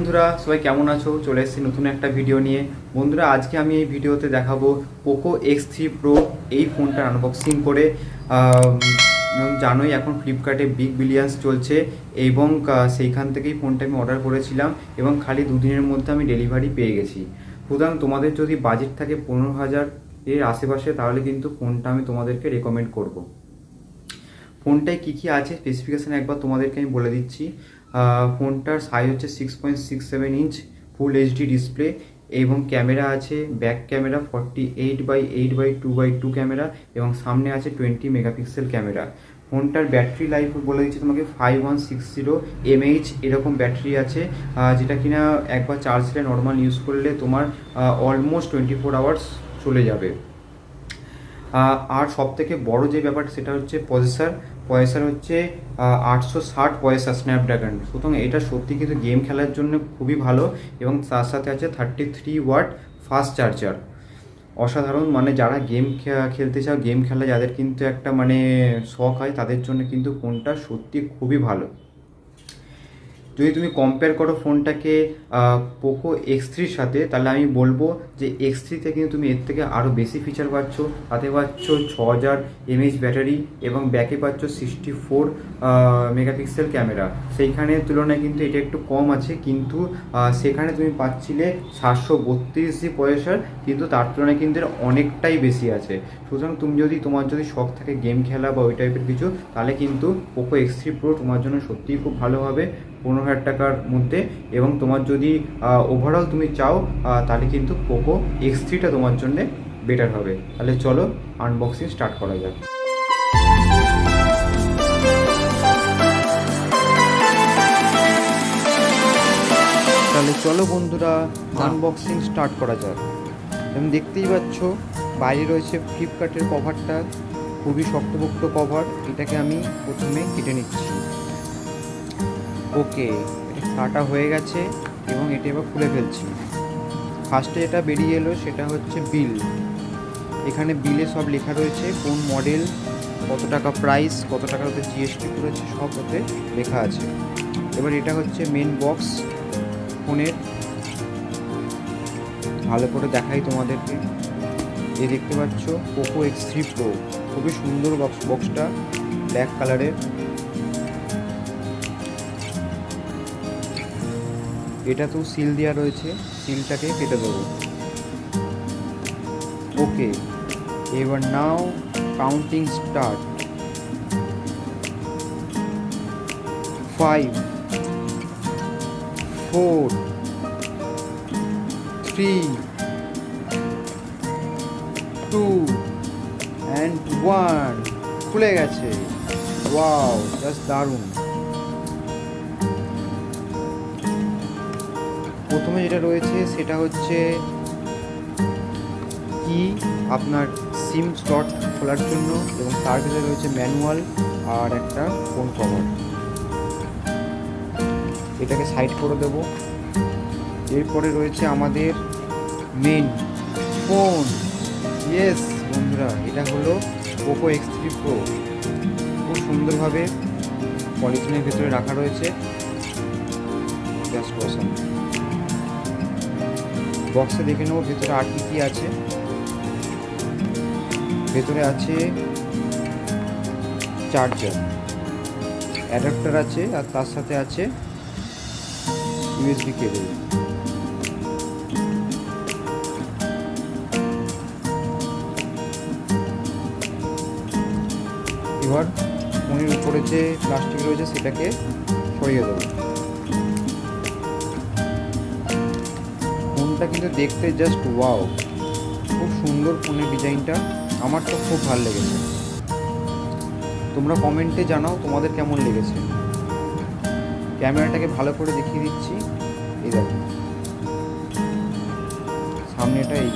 বন্ধুরা, সবাই কেমন আছো? চলে এসেছি নতুন একটা ভিডিও নিয়ে। বন্ধুরা, আজকে আমি এই ভিডিওতে দেখাবো পোকো X3 Pro এই ফোনটার আনবক্সিং করে। জানোই এখন ফ্লিপকার্টে বিগ বিলিয়ন্স চলছে এবং সেইখান থেকেই ফোনটা আমি অর্ডার করেছিলাম এবং খালি দুদিনের মধ্যে আমি ডেলিভারি পেয়ে গেছি। সুতরাং তোমাদের যদি বাজেট থাকে 15,000 এর আশেপাশে, তাহলে কিন্তু ফোনটা আমি তোমাদেরকে রেকমেন্ড করব। ফোনটায় কী কী আছে স্পেসিফিকেশান একবার তোমাদেরকে আমি বলে দিচ্ছি। ফোনটার সাইজ হচ্ছে 6.67 ইঞ্চ, ফুল এইচডি ডিসপ্লে এবং ক্যামেরা আছে ব্যাক ক্যামেরা 48x8x2x2 ক্যামেরা এবং সামনে আছে 20 মেগাপিক্সেল ক্যামেরা। ফোনটার ব্যাটারি লাইফ বলে দিচ্ছি তোমাকে 5160 mAh এরকম ব্যাটারি আছে, যেটা কিনা একবার চার্জ দিলে নর্মাল ইউজ করলে তোমার অলমোস্ট 24 আওয়ার্স চলে যাবে। আর সবথেকে বড় যে ব্যাপারটা সেটা হচ্ছে প্রসেসর হচ্ছে 860 প্রসেসর স্ন্যাপড্রাগন। সুতরাং এটা সত্যি কিন্তু গেম খেলার জন্য খুবই ভালো এবং তার সাথে আছে 33 ওয়াট ফাস্ট চার্জার। অসাধারণ, মানে যারা গেম খেলতে চাও, গেম খেলা যাদের কিন্তু একটা মানে শখ হয়, তাদের জন্য কিন্তু ফোনটা সত্যি খুবই ভালো। যদি তুমি কম্পেয়ার করো ফোনটাকে পোকো X3-র সাথে, তাহলে আমি বলবো যে X3-তে কিন্তু তুমি এর থেকে আরও বেশি ফিচার পাচ্ছ। তাতে পাচ্ছ 6000 mAh ব্যাটারি এবং ব্যাকে পাচ্ছ 64 মেগাপিক্সেল ক্যামেরা। সেইখানের তুলনায় কিন্তু এটা একটু কম আছে, কিন্তু সেখানে তুমি পাচ্ছিলে 732 প্রসেসর, কিন্তু তার তুলনায় কিন্তু এর অনেকটাই বেশি আছে। সুতরাং তোমার যদি শখ থাকে গেম খেলা বা ওই টাইপের কিছু, তাহলে কিন্তু পোকো X3 Pro তোমার জন্য সত্যিই খুব ভালো হবে 15,000 টাকার মধ্যে। এবং তোমার যদি ওভারঅল তুমি চাও, তাহলে কিন্তু পোকো X3টা তোমার জন্য বেটার হবে। তাহলে চলো আনবক্সিং স্টার্ট করা যাক। তাহলে চলো বন্ধুরা আনবক্সিং স্টার্ট করা যাক। তুমি দেখতেই পাচ্ছ বাইরে রয়েছে ফ্লিপকার্টের কভারটা, খুবই শক্তপোক্ত কভার। এটাকে আমি প্রথমে কেটে নিচ্ছি। ওকে, এটা কাটা হয়ে গেছে এবং এটা এবার খুলে ফেলছি। ফার্স্টে যেটা বেরিয়ে এলো সেটা হচ্ছে বিল। এখানে বিলে সব লেখা রয়েছে, কোন মডেল, কত টাকা প্রাইস, কত টাকা ওতে জিএসটি করেছে, সব ওতে লেখা আছে। এবার এটা হচ্ছে মেন বক্স ফোনের। ভালো করে দেখাই তোমাদেরকে। এই দেখতে পাচ্ছ পোকো X3 Pro, খুবই সুন্দর বক্সটা, ব্ল্যাক কালারের। এটা তো সিল দেওয়া রয়েছে, সিলটাকে কেটে দেবো। ওকে, এবার নাও কাউন্টিং স্টার্ট। 5 4 3 2 and 1 খুলে গেছে। ওয়াও, জাস্ট দারুণ। প্রথমে যেটা রয়েছে সেটা হচ্ছে কি আপনার সিম স্লট খোলার জন্য, এবং তার ভিতরে রয়েছে ম্যানুয়াল আর একটা ফোন কভার। এটাকে সাইড করে দেব। এরপরে রয়েছে আমাদের মেন ফোন। ইয়েস বন্ধুরা, এটা হলো পোকো X3 Pro। খুব সুন্দরভাবে পলিথিনের ভেতরে রাখা রয়েছে, জাস্ট অসাম। বক্সে দেখে নেবো ভেতরে আর কি আছে। ভেতরে আছে চার্জার, অ্যাডাপ্টার আছে, আর তার সাথে আছে ইউএসবি কেবল। এবার ফোনের উপরে যে প্লাস্টিক রয়েছে সেটাকে সরিয়ে দেবো। ফোনটা কিন্তু দেখতে জাস্ট ওয়াও, খুব সুন্দর ফোনের ডিজাইনটা, আমার তো খুব ভালো লেগেছে। তোমরা কমেন্টে জানাও তোমাদের কেমন লেগেছে। ক্যামেরাটাকে ভালো করে দেখিয়ে দিচ্ছি। এই দেখো সামনেটা এই